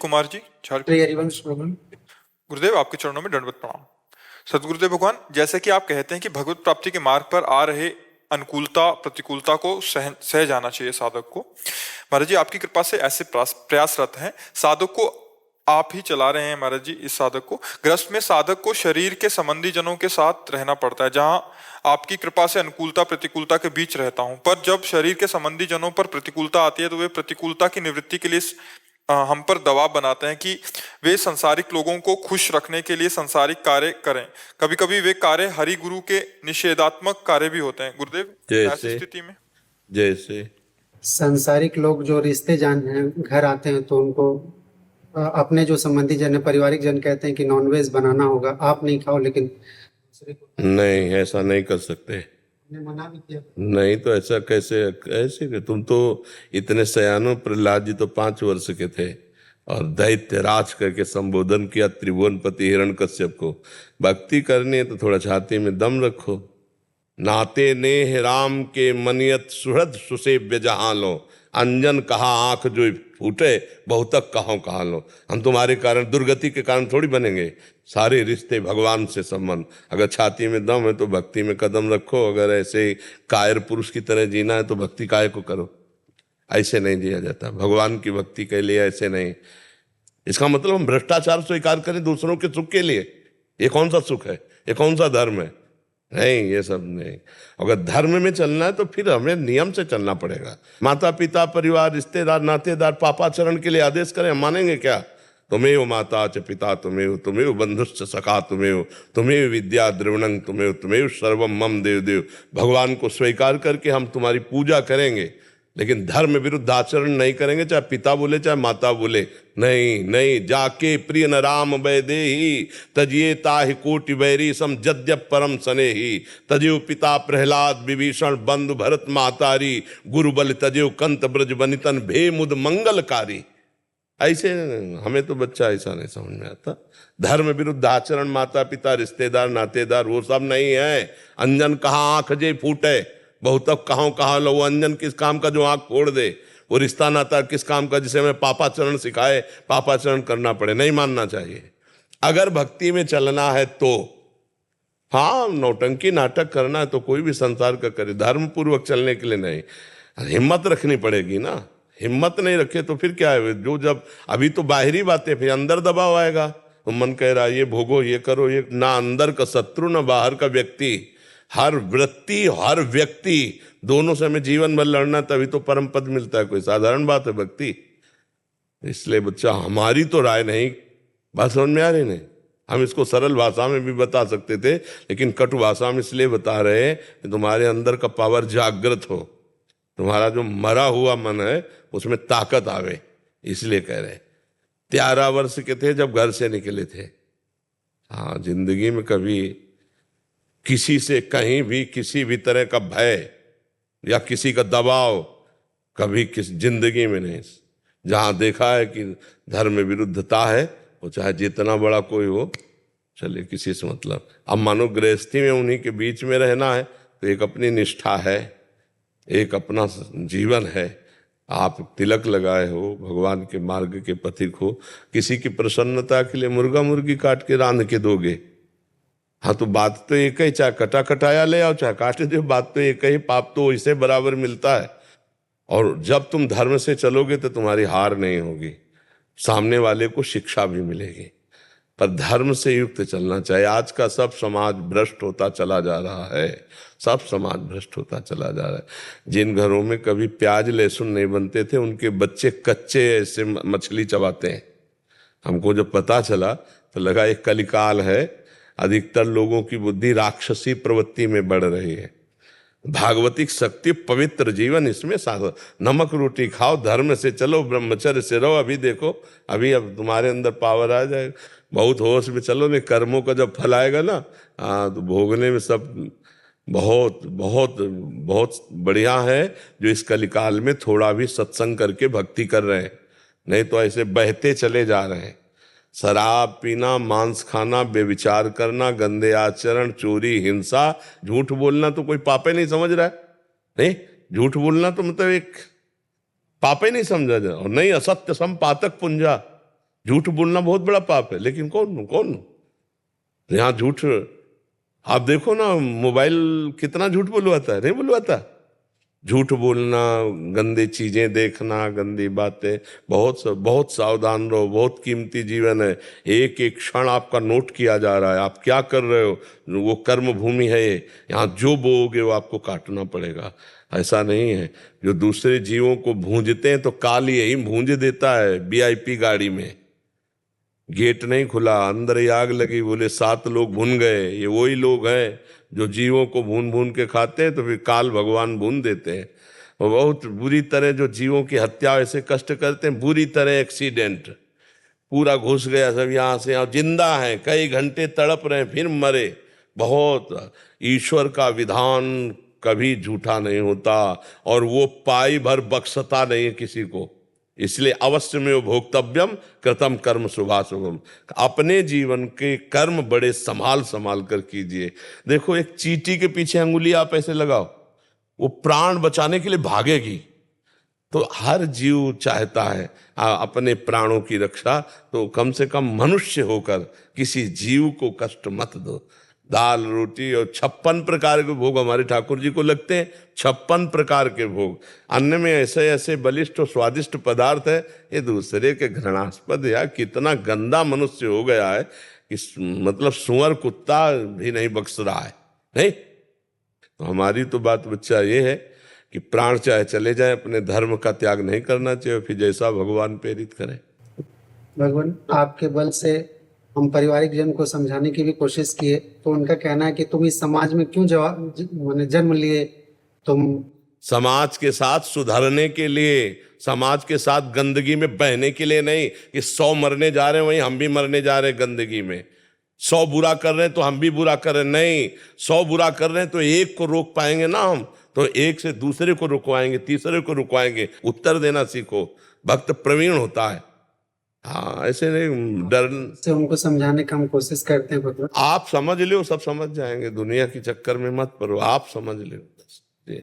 कुमार जी झारखंड। श्री हरिवंश भगवान। गुरुदेव आपके चरणों में दंडवत प्रणाम। सदगुरुदेव भगवान, जैसे कि आप कहते हैं कि भगवत प्राप्ति के मार्ग पर आ रहे अनुकूलता प्रतिकूलता को सह जाना चाहिए साधक को। महाराज जी आपकी कृपा से ऐसे प्रयासरत हैं, साधक को आप ही चला रहे हैं महाराज जी। इस साधक को गृहस्थ में साधक को शरीर के संबंधी जनों के साथ रहना पड़ता है, जहां आपकी कृपा से अनुकूलता प्रतिकूलता के बीच रहता हूं। पर जब शरीर के संबंधी जनों पर प्रतिकूलता आती है तो वे प्रतिकूलता की निवृत्ति के लिए हम पर दबाव बनाते हैं कि वे संसारिक लोगों को खुश रखने के लिए संसारिक कार्य करें। कभी कभी वे कार्य हरि गुरु के निषेधात्मक कार्य भी होते हैं। गुरुदेव ऐसी स्थिति में जैसे सांसारिक लोग जो रिश्ते जान हैं घर आते हैं तो उनको अपने जो संबंधी जन है पारिवारिक जन कहते हैं कि नॉनवेज बनाना होगा, आप नहीं खाओ, लेकिन दूसरे को नहीं, ऐसा नहीं कर सकते। ने मना भी किया। नहीं तो ऐसा कैसे ऐसे कि तुम तो इतने सयानो, प्रहलाद जी तो 5 वर्ष के थे और दैत्य राज करके संबोधन किया त्रिभुवनपति हिरण्यकश्यप को। भक्ति करनी है तो थोड़ा छाती में दम रखो। नाते नेह राम के मनियत सुहृद सुसेव्य जहां लो, अंजन कहा आंख जो फूटे बहुतक कहो कहा लो। हम तुम्हारे कारण दुर्गति के कारण थोड़ी बनेंगे। सारे रिश्ते भगवान से संबंध। अगर छाती में दम है तो भक्ति में कदम रखो। अगर ऐसे कायर पुरुष की तरह जीना है तो भक्ति काय को करो। ऐसे नहीं जिया जाता भगवान की भक्ति के लिए, ऐसे नहीं। इसका मतलब हम भ्रष्टाचार स्वीकार करें दूसरों के सुख के लिए? ये कौन सा सुख है? ये कौन सा धर्म है? नहीं, ये सब नहीं। अगर धर्म में चलना है तो फिर हमें नियम से चलना पड़ेगा। माता पिता परिवार रिश्तेदार नातेदार पापाचरण के लिए आदेश करें, हम मानेंगे क्या? तुम्हें माता च पिता तुम्हें, तुम्हें बंधुश्च सखा तुम्हें विद्या द्रविणं तुम्हें सर्वम मम देव देव। भगवान को स्वीकार करके हम तुम्हारी पूजा करेंगे, लेकिन धर्म विरुद्ध आचरण नहीं करेंगे, चाहे पिता बोले चाहे माता बोले। नहीं नहीं, जाके प्रिय न राम वैदेही तजिए ताहि कोटि वैरी सम जद्यप परम सनेही। तजेव पिता प्रहलाद विभीषण बंधु भरत मातारी, गुरु बल तजेव कंत ब्रज बनितन भे मुद मंगलकारी। ऐसे हमें तो बच्चा ऐसा नहीं समझ में आता। धर्म विरुद्ध आचरण, माता पिता रिश्तेदार नातेदार वो सब नहीं है। अंजन कहाँ आंख जे फूटे बहुतक कहा लो। वो अंजन किस काम का जो आंख फोड़ दे? वो रिश्ता नाता किस काम का जिसे हमें पापाचरण सिखाए, पापाचरण करना पड़े? नहीं मानना चाहिए। अगर भक्ति में चलना है तो हाँ, नौटंकी नाटक करना है तो कोई भी संसार का करे, धर्म पूर्वक चलने के लिए नहीं। हिम्मत रखनी पड़ेगी ना। हिम्मत नहीं रखे तो फिर क्या है? जो जब अभी तो बाहरी बातें, फिर अंदर दबाव आएगा तो मन कह रहा है ये भोगो ये करो। ये ना अंदर का शत्रु ना बाहर का व्यक्ति, हर वृत्ति हर व्यक्ति दोनों से हमें जीवन भर लड़ना, तभी तो परम पद मिलता है। कोई साधारण बात है भक्ति? इसलिए बच्चा, हमारी तो राय नहीं, बात समझ में आ रही नहीं। हम इसको सरल भाषा में भी बता सकते थे, लेकिन कटु भाषा में इसलिए बता रहे हैं कि तुम्हारे अंदर का पावर जागृत हो, तुम्हारा जो मरा हुआ मन है उसमें ताकत आवे, इसलिए कह रहे। 13 वर्ष के थे जब घर से निकले थे। हाँ, जिंदगी में कभी किसी से कहीं भी किसी भी तरह का भय या किसी का दबाव कभी किस जिंदगी में नहीं। जहां देखा है कि धर्म विरुद्धता है, वो चाहे जितना बड़ा कोई हो, चले किसी से मतलब। अब मानो गृहस्थी में उन्हीं के बीच में रहना है तो एक अपनी निष्ठा है, एक अपना जीवन है। आप तिलक लगाए हो, भगवान के मार्ग के पथिक हो, किसी की प्रसन्नता के लिए मुर्गा मुर्गी काट के रांध के दोगे। हाँ, तो बात तो एक ही, चाहे कटा कटाया ले आओ चाहे काट दो, बात तो एक ही, पाप तो इससे बराबर मिलता है। और जब तुम धर्म से चलोगे तो तुम्हारी हार नहीं होगी, सामने वाले को शिक्षा भी मिलेगी। पर धर्म से युक्त चलना चाहिए। आज का सब समाज भ्रष्ट होता चला जा रहा है, सब समाज भ्रष्ट होता चला जा रहा है। जिन घरों में कभी प्याज लहसुन नहीं बनते थे, उनके बच्चे कच्चे ऐसे मछली चबाते हैं। हमको जब पता चला तो लगा एक कलिकाल है, अधिकतर लोगों की बुद्धि राक्षसी प्रवृत्ति में बढ़ रही है। भागवतिक शक्ति पवित्र जीवन इसमें साथ, नमक रोटी खाओ, धर्म से चलो, ब्रह्मचर्य से रहो। अभी देखो, अभी अब तुम्हारे अंदर पावर आ जाएगा। बहुत होश में चलो, नहीं कर्मों का जब फल आएगा ना, तो भोगने में सब बहुत बहुत बहुत बढ़िया है जो इस कलिकाल में थोड़ा भी सत्संग करके भक्ति कर रहे हैं। नहीं तो ऐसे बहते चले जा रहे हैं। शराब पीना, मांस खाना, बेविचार करना, गंदे आचरण, चोरी, हिंसा, झूठ बोलना तो कोई पाप ही नहीं समझ रहा है। नहीं, झूठ बोलना तो मतलब एक पाप ही नहीं समझा जाए। और नहीं, असत्य संपातक पुंजा, झूठ बोलना बहुत बड़ा पाप है, लेकिन कौन कौन यहाँ झूठ, आप देखो ना मोबाइल कितना झूठ बुलवाता है, नहीं बुलवाता? झूठ बोलना, गंदी चीजें देखना, गंदी बातें, बहुत सावधान रहो, बहुत कीमती जीवन है। एक एक क्षण आपका नोट किया जा रहा है, आप क्या कर रहे हो, वो कर्म भूमि है। यहाँ जो बोओगे वो आपको काटना पड़ेगा। ऐसा नहीं है, जो दूसरे जीवों को भूंजते हैं तो काल यही भूंज देता है। वीआईपी गाड़ी में गेट नहीं खुला, अंदर ही आग लगी, बोले 7 लोग भून गए। ये वही लोग हैं जो जीवों को भून भून के खाते हैं, तो फिर काल भगवान भून देते हैं। और बहुत बुरी तरह जो जीवों की हत्या ऐसे कष्ट करते हैं, बुरी तरह एक्सीडेंट, पूरा घुस गया सब यहाँ से, यहाँ जिंदा है, कई घंटे तड़प रहे फिर मरे। बहुत ईश्वर का विधान कभी झूठा नहीं होता, और वो पाई भर बख्शता नहीं है किसी को। इसलिए अवश्य में वो भोक्तव्यम कृतम कर्म शुभाशुभम। अपने जीवन के कर्म बड़े संभाल संभाल कर कीजिए। देखो, एक चींटी के पीछे अंगुली आप ऐसे लगाओ, वो प्राण बचाने के लिए भागेगी। तो हर जीव चाहता है अपने प्राणों की रक्षा, तो कम से कम मनुष्य होकर किसी जीव को कष्ट मत दो। दाल रोटी और 56 प्रकार के भोग हमारे ठाकुर जी को लगते हैं। 56 प्रकार के भोग, अन्न में ऐसे ऐसे बलिष्ठ और स्वादिष्ट पदार्थ है, ये दूसरे के घृणास्पद। या कितना गंदा मनुष्य हो गया है कि मतलब सुअर कुत्ता भी नहीं बख्श रहा है, नहीं? तो हमारी तो बात बच्चा ये है कि प्राण चाहे चले जाए, अपने धर्म का त्याग नहीं करना चाहिए, फिर जैसा भगवान प्रेरित करें। भगवान, आपके बल से हम पारिवारिक जन को समझाने की भी कोशिश किए, तो उनका कहना है कि तुम इस समाज में क्यों माने जन्म लिए, तुम समाज के साथ सुधरने के लिए, समाज के साथ गंदगी में बहने के लिए नहीं कि 100 मरने जा रहे हैं वहीं हम भी मरने जा रहे हैं गंदगी में। 100 बुरा कर रहे हैं तो हम भी बुरा कर रहे हैं, नहीं। 100 बुरा कर रहे हैं तो एक को रोक पाएंगे ना हम, तो एक से दूसरे को रुकवाएंगे, तीसरे को रुकवाएंगे। उत्तर देना सीखो, भक्त प्रवीण होता है। हाँ, ऐसे नहीं डर से उनको समझाने का हम कोशिश करते हैं भगवान। आप समझ लो, सब समझ जाएंगे। दुनिया के चक्कर में मत पड़ो, आप समझ लो।